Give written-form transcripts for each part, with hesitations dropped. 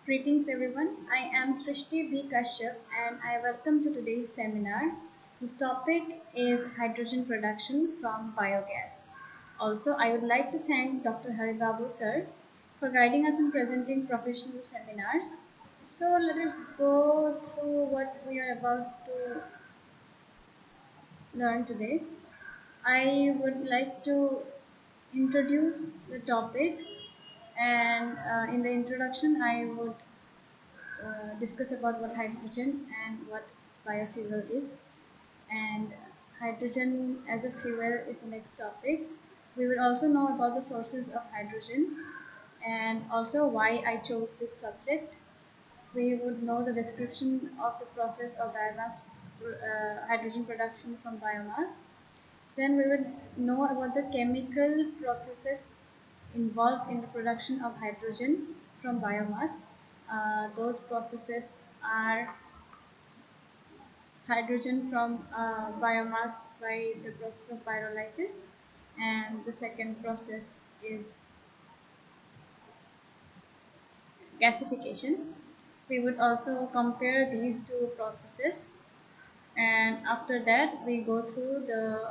Greetings everyone. I am Srishti B. Kashyap and I welcome to today's seminar. This topic is hydrogen production from biogas. Also, I would like to thank Dr. Haribabu sir for guiding us in presenting professional seminars. So let us go through what we are about to learn today. I would like to introduce the topic and in the introduction I would discuss about what hydrogen and what biofuel is, and hydrogen as a fuel is the next topic. We will also know about the sources of hydrogen and also why I chose this subject. We would know the description of the process of biomass hydrogen production from biomass. Then we would know about the chemical processes involved in the production of hydrogen from biomass. Those processes are hydrogen from biomass by the process of pyrolysis, and the second process is gasification. We would also compare these two processes, and after that we go through the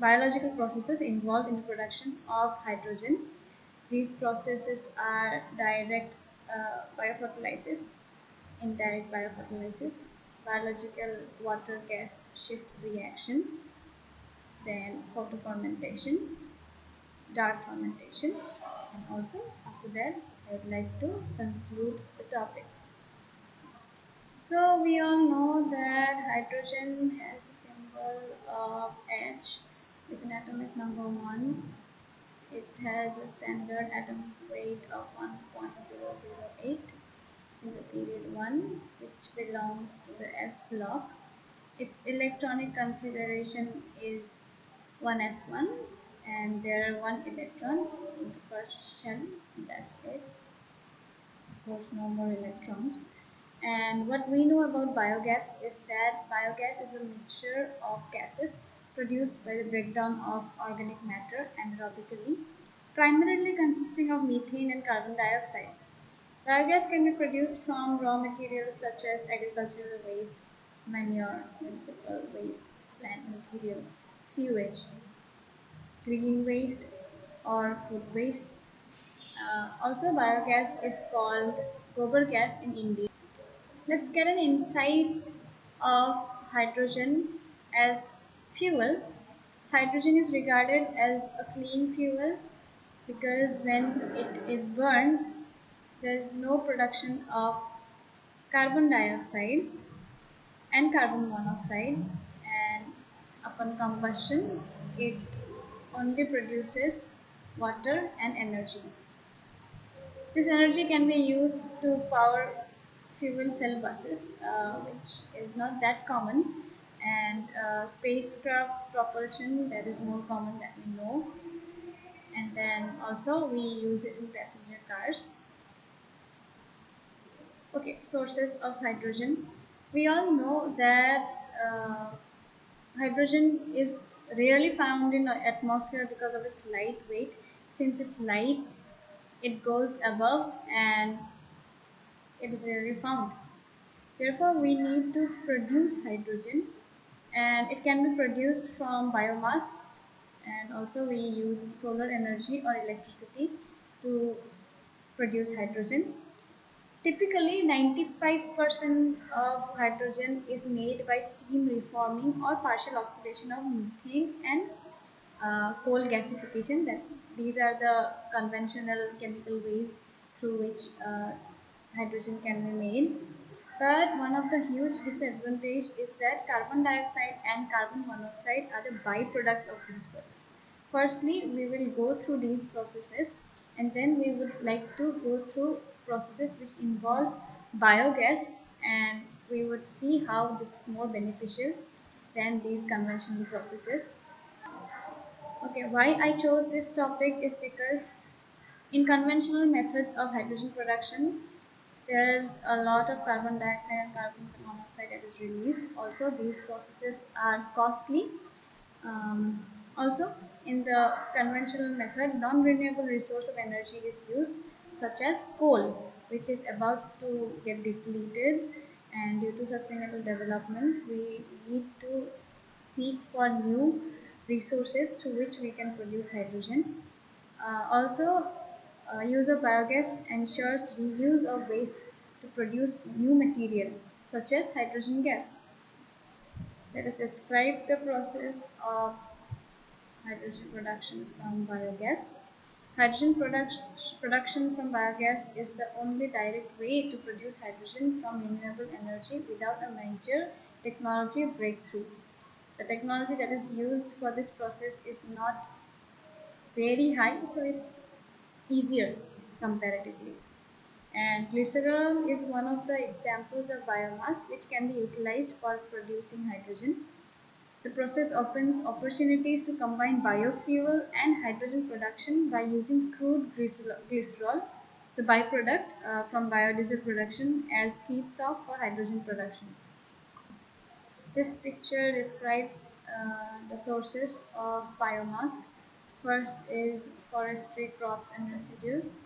biological processes involved in the production of hydrogen. These processes are direct biophotolysis, indirect biophotolysis, biological water gas shift reaction, then photofermentation, dark fermentation, and also after that I would like to conclude the topic. So we all know that hydrogen has the symbol of H with an atomic number 1. It has a standard atomic weight of 1.008 in the period 1, which belongs to the s block. Its electronic configuration is 1s1, and there are 1 electron in the first shell. That's it. Of course, no more electrons. And what we know about biogas is that biogas is a mixture of gases produced by the breakdown of organic matter anaerobically, primarily consisting of methane and carbon dioxide. Biogas can be produced from raw materials such as agricultural waste, manure, municipal waste, plant material, sewage, green waste, or food waste. Also, biogas is called gobar gas in India. Let's get an insight of hydrogen as fuel. Hydrogen is regarded as a clean fuel because when it is burned, there is no production of carbon dioxide and carbon monoxide, and upon combustion it only produces water and energy. This energy can be used to power fuel cell buses, which is not that common, and spacecraft propulsion, that is more common that we know, and then also we use it in passenger cars. Okay, sources of hydrogen. We all know that hydrogen is rarely found in the atmosphere because of its light weight. Since it's light, it goes above and it is rarely found. Therefore, we need to produce hydrogen, and it can be produced from biomass, and also we use solar energy or electricity to produce hydrogen. Typically, 95% of hydrogen is made by steam reforming or partial oxidation of methane and coal gasification. That these are the conventional chemical ways through which hydrogen can be made. But one of the huge disadvantage is that carbon dioxide and carbon monoxide are the byproducts of these processes. Firstly, we will go through these processes, and then we would like to go through processes which involve biogas, and we would see how this is more beneficial than these conventional processes. Okay, why I chose this topic is because in conventional methods of hydrogen production, there's a lot of carbon dioxide and carbon monoxide that is released. Also, these processes are costly. Also, in the conventional method, non-renewable resource of energy is used, such as coal. which is about to get depleted, and due to sustainable development we need to seek for new resources through which we can produce hydrogen. Also, use of biogas ensures reuse of waste to produce new material such as hydrogen gas. Let us describe the process of hydrogen production from biogas. Production from biogas is the only direct way to produce hydrogen from renewable energy without a major technology breakthrough. The technology that is used for this process is not very high, so it's easier comparatively. And glycerol is one of the examples of biomass which can be utilized for producing hydrogen. The process opens opportunities to combine biofuel and hydrogen production by using crude glycerol, the byproduct from biodiesel production, as feedstock for hydrogen production. This picture describes the sources of biomass. First is forestry crops and residues.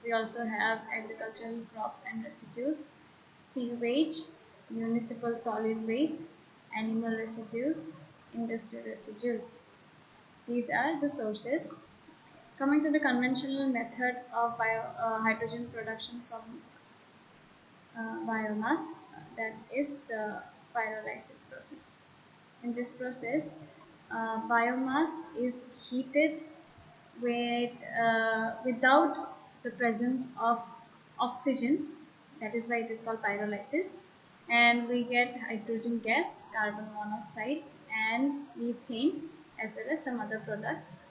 We also have agricultural crops and residues, sewage, municipal solid waste, animal residues, industrial residues. These are the sources. Coming to the conventional method of hydrogen production from biomass, that is the pyrolysis process. In this process, biomass is heated without the presence of oxygen. That is why it is called pyrolysis. And we get hydrogen gas, carbon monoxide, and methane, as well as some other products.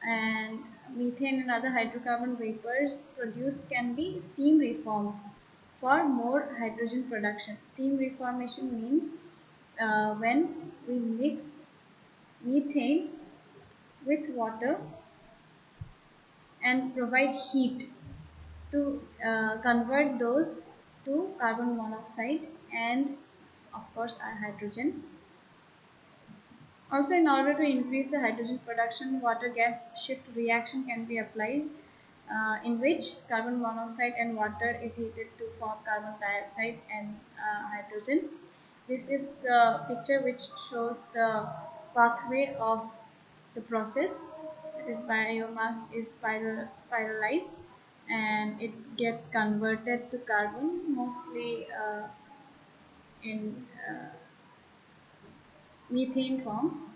And methane and other hydrocarbon vapors produced can be steam reformed for more hydrogen production. Steam reformation means when we mix methane with water and provide heat to convert those to carbon monoxide and of course our hydrogen. Also, in order to increase the hydrogen production, water gas shift reaction can be applied, in which carbon monoxide and water is heated to form carbon dioxide and hydrogen. This is the picture which shows the pathway of the process. That is, biomass is pyrolyzed and it gets converted to carbon, mostly in methane form.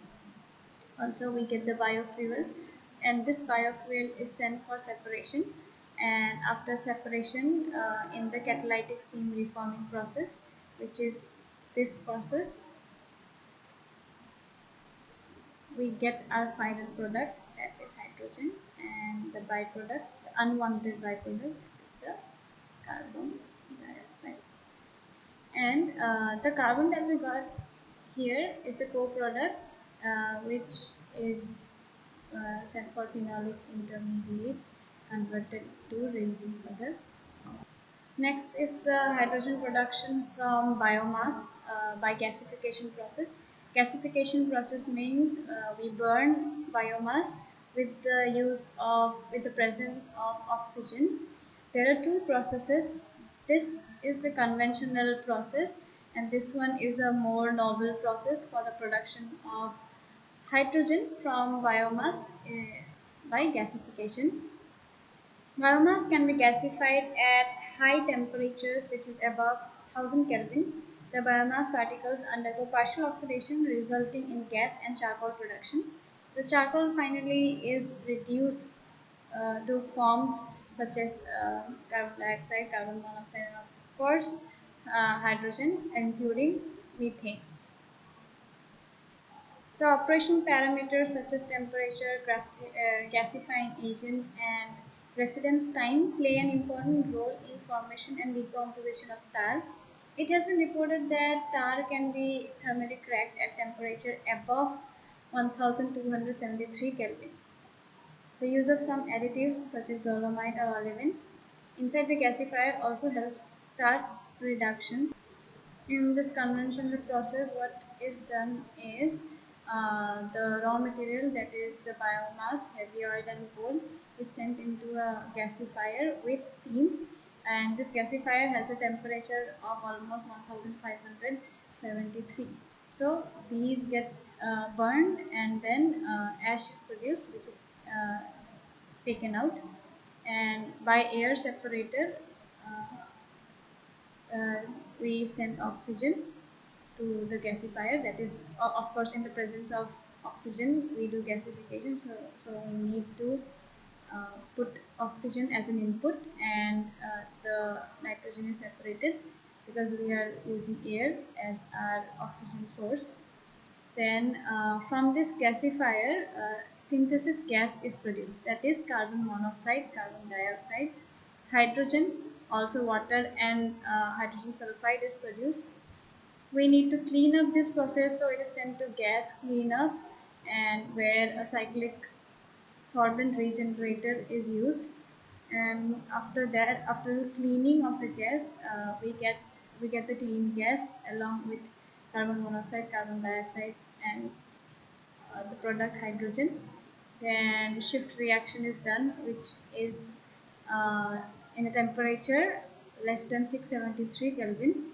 Also, we get the biofuel, and this biofuel is sent for separation. And after separation, in the catalytic steam reforming process, which is this process, we get our final product, that is hydrogen, and the byproduct, the unwanted byproduct, is the carbon dioxide. And the carbon that we got here is the co-product, which is sent for phenolic intermediates converted to resin further. Next is the hydrogen production from biomass by gasification process. Gasification process means we burn biomass with the presence of oxygen. There are two processes. This is the conventional process, and this one is a more novel process for the production of hydrogen from biomass by gasification. Biomass can be gasified at high temperatures, which is above 1000 Kelvin. The biomass particles undergo partial oxidation, resulting in gas and charcoal production. The charcoal finally is reduced to forms such as carbon dioxide, carbon monoxide, and of course hydrogen, including methane. The operation parameters such as temperature, gasifying agent, and residence time play an important role in formation and decomposition of tar. It has been reported that tar can be thermally cracked at temperature above 1273 Kelvin. The use of some additives such as dolomite or olivine inside the gasifier also helps tar reduction. In this conventional process, what is done is the raw material, that is the biomass, heavy oil and coal, is sent into a gasifier with steam. and this gasifier has a temperature of almost 1573. So these get burned, and then ash is produced, which is taken out, and by air separator uh, we send oxygen to the gasifier. That is, of course, in the presence of oxygen we do gasification, so we need to put oxygen as an input, and the nitrogen is separated because we are using air as our oxygen source. Then from this gasifier, synthesis gas is produced, that is carbon monoxide, carbon dioxide, hydrogen, also water, and hydrogen sulfide is produced. We need to clean up this process, so it is sent to gas cleanup, and where a cyclic solvent regenerator is used. And after that, after the cleaning of the gas, we get the clean gas along with carbon monoxide, carbon dioxide, and the product hydrogen. Then shift reaction is done, which is in a temperature less than 673 Kelvin.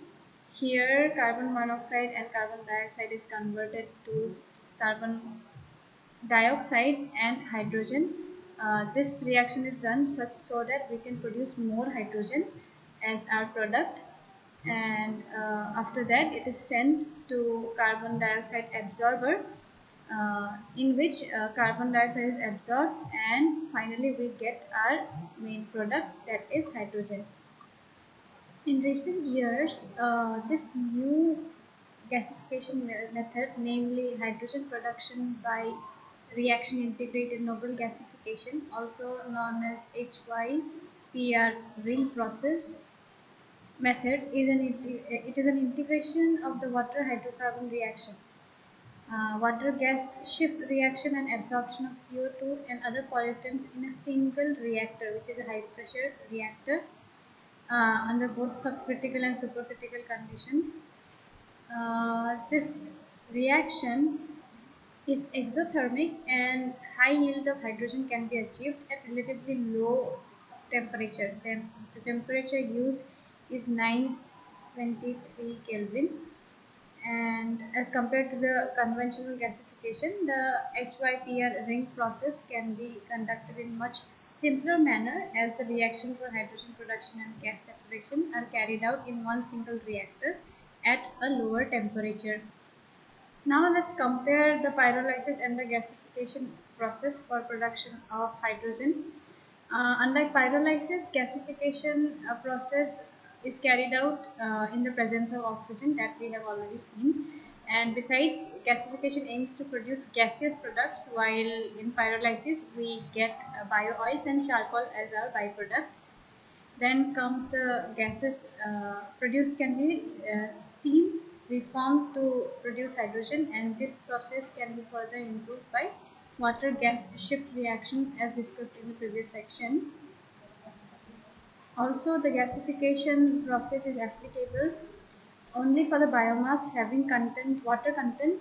Here carbon monoxide and carbon dioxide is converted to carbon dioxide and hydrogen. This reaction is done such so that we can produce more hydrogen as our product, and after that it is sent to carbon dioxide absorber, in which carbon dioxide is absorbed, and finally we get our main product, that is hydrogen. In recent years, this new gasification method, namely hydrogen production by reaction integrated noble gasification, also known as HYPR ring process method, is an integration of the water hydrocarbon reaction, water gas shift reaction, and absorption of CO2 and other pollutants in a single reactor, which is a high pressure reactor, under both subcritical and supercritical conditions. This reaction is exothermic, and high yield of hydrogen can be achieved at relatively low temperature. The temperature used is 923 Kelvin, and as compared to the conventional gasification, the HYPR ring process can be conducted in much simpler manner, as the reaction for hydrogen production and gas separation are carried out in one single reactor at a lower temperature. Now let's compare the pyrolysis and the gasification process for production of hydrogen. Unlike pyrolysis, gasification process is carried out in the presence of oxygen, that we have already seen. And besides, gasification aims to produce gaseous products, while in pyrolysis we get bio-oils and charcoal as our byproduct. Then comes the gases produced can be steam reformed to produce hydrogen, and this process can be further improved by water gas shift reactions as discussed in the previous section. Also, the gasification process is applicable only for the biomass having water content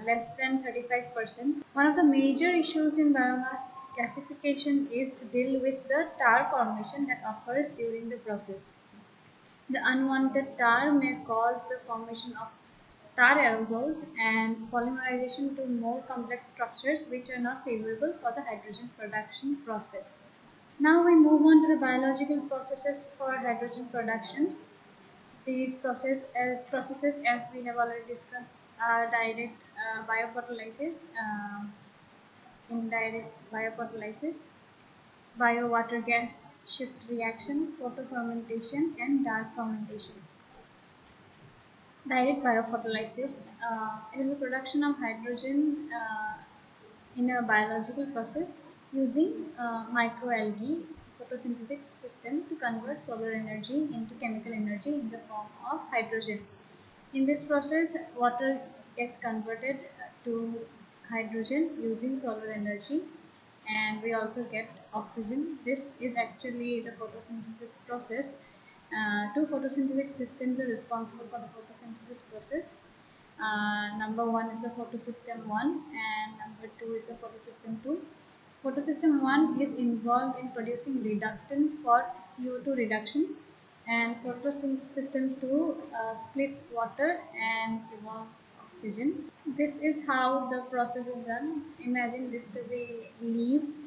less than 35%. One of the major issues in biomass gasification is to deal with the tar formation that occurs during the process. The unwanted tar may cause the formation of tar aerosols and polymerization to more complex structures, which are not favorable for the hydrogen production process. Now we move on to the biological processes for hydrogen production. These processes, as we have already discussed, are direct biophotolysis, indirect biophotolysis, bio-water gas shift reaction, photofermentation, and dark fermentation. Direct biophotolysis, it is the production of hydrogen in a biological process using microalgae photosynthetic system to convert solar energy into chemical energy in the form of hydrogen. In this process, water gets converted to hydrogen using solar energy, and we also get oxygen. This is actually the photosynthesis process. Two photosynthetic systems are responsible for the photosynthesis process. Number one is the photosystem 1, and number 2 is the photosystem 2. Photosystem 1 is involved in producing reductant for CO2 reduction, And photosystem 2 splits water and evolves oxygen. This is how the process is done. Imagine this to be leaves,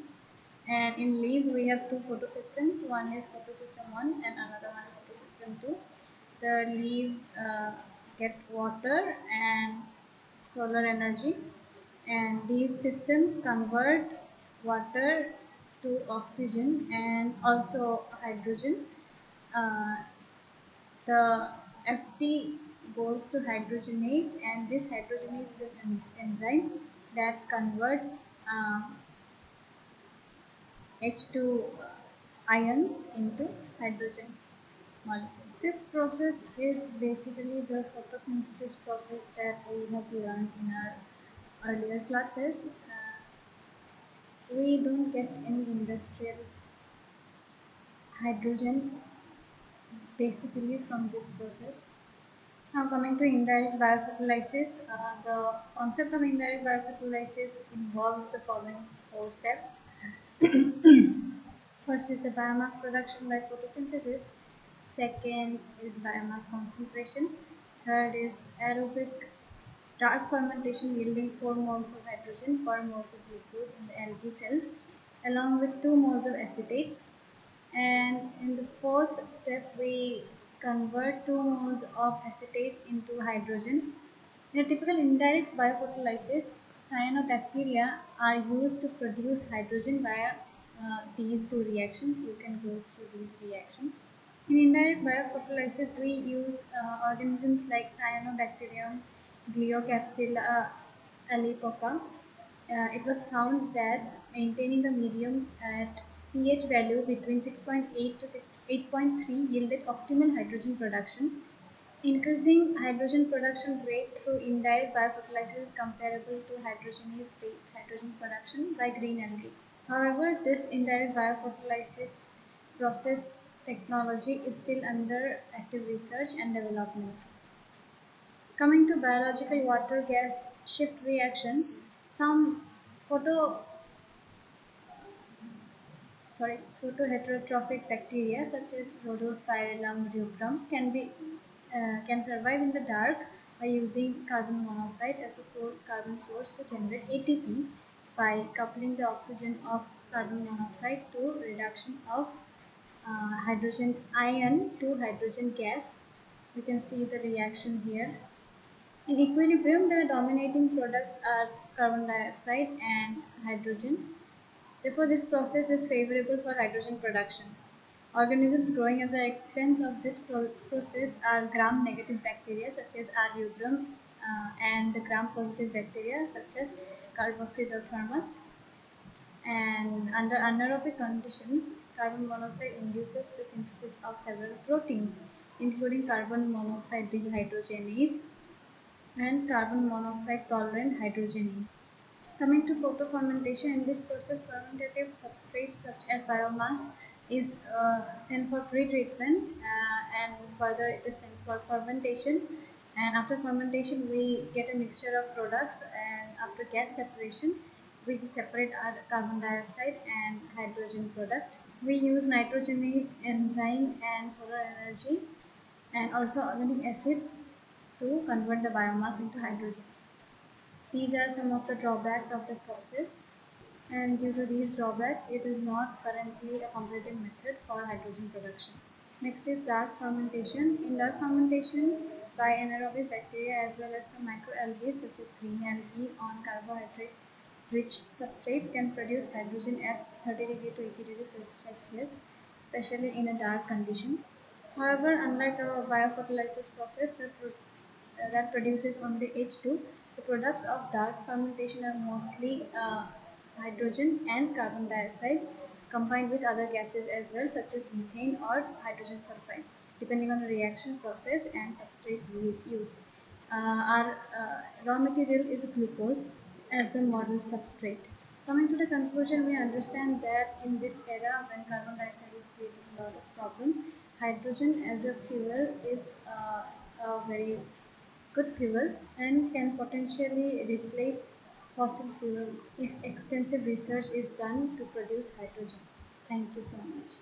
and in leaves we have two photosystems. One is photosystem 1 and another one is photosystem 2. The leaves get water and solar energy, and these systems convert water to oxygen and also hydrogen. Uh, the Ft goes to hydrogenase, and this hydrogenase is an enzyme that converts H2 ions into hydrogen molecule. This process is basically the photosynthesis process that we have learned in our earlier classes. We don't get any industrial hydrogen basically from this process. Now coming to indirect biophotolysis, the concept of indirect biophotolysis involves the following four steps. First is the biomass production by photosynthesis. Second is biomass concentration. Third is aerobic dark fermentation yielding 4 moles of hydrogen per moles of glucose in the algae cell, along with 2 moles of acetates. And in the fourth step, we convert 2 moles of acetates into hydrogen. In a typical indirect biophotolysis, cyanobacteria are used to produce hydrogen via these two reactions. You can go through these reactions. In indirect biophotolysis, we use organisms like Cyanobacterium, Gliocapsula alipoca. It was found that maintaining the medium at pH value between 6.8 to 8.3 yielded optimal hydrogen production. Increasing hydrogen production rate through indirect biophotolysis is comparable to hydrogenase-based hydrogen production by green algae. However, this indirect biophotolysis process technology is still under active research and development. Coming to biological water gas shift reaction, some photoheterotrophic bacteria such as Rhodospirillum rubrum can survive in the dark by using carbon monoxide as the carbon source to generate ATP by coupling the oxygen of carbon monoxide to reduction of hydrogen ion to hydrogen gas. You can see the reaction here. In equilibrium, the dominating products are carbon dioxide and hydrogen. Therefore, this process is favorable for hydrogen production. Organisms growing at the expense of this process are gram-negative bacteria such as R. rubrum and the gram-positive bacteria such as Carboxylothermus. And under anaerobic conditions, carbon monoxide induces the synthesis of several proteins, including carbon monoxide dehydrogenase and carbon monoxide tolerant hydrogenase. Coming to photofermentation, in this process, fermentative substrates such as biomass is sent for pre-treatment and further it is sent for fermentation. And after fermentation, we get a mixture of products, and after gas separation, we separate our carbon dioxide and hydrogen product. We use nitrogenase enzyme and solar energy and also organic acids to convert the biomass into hydrogen. These are some of the drawbacks of the process, and due to these drawbacks, it is not currently a competitive method for hydrogen production. Next is dark fermentation. In dark fermentation, by anaerobic bacteria as well as some microalgae such as green algae on carbohydrate rich substrates can produce hydrogen at 30 degree to 80 degrees Celsius, especially in a dark condition. However, unlike a biophotolysis process that produces only H2, the products of dark fermentation are mostly hydrogen and carbon dioxide combined with other gases as well, such as methane or hydrogen sulfide, depending on the reaction process and substrate used. Our raw material is glucose as the model substrate. Coming to the conclusion, we understand that in this era when carbon dioxide is creating a lot of problem, hydrogen as a fuel is a very good fuel and can potentially replace fossil fuels if extensive research is done to produce hydrogen. Thank you so much.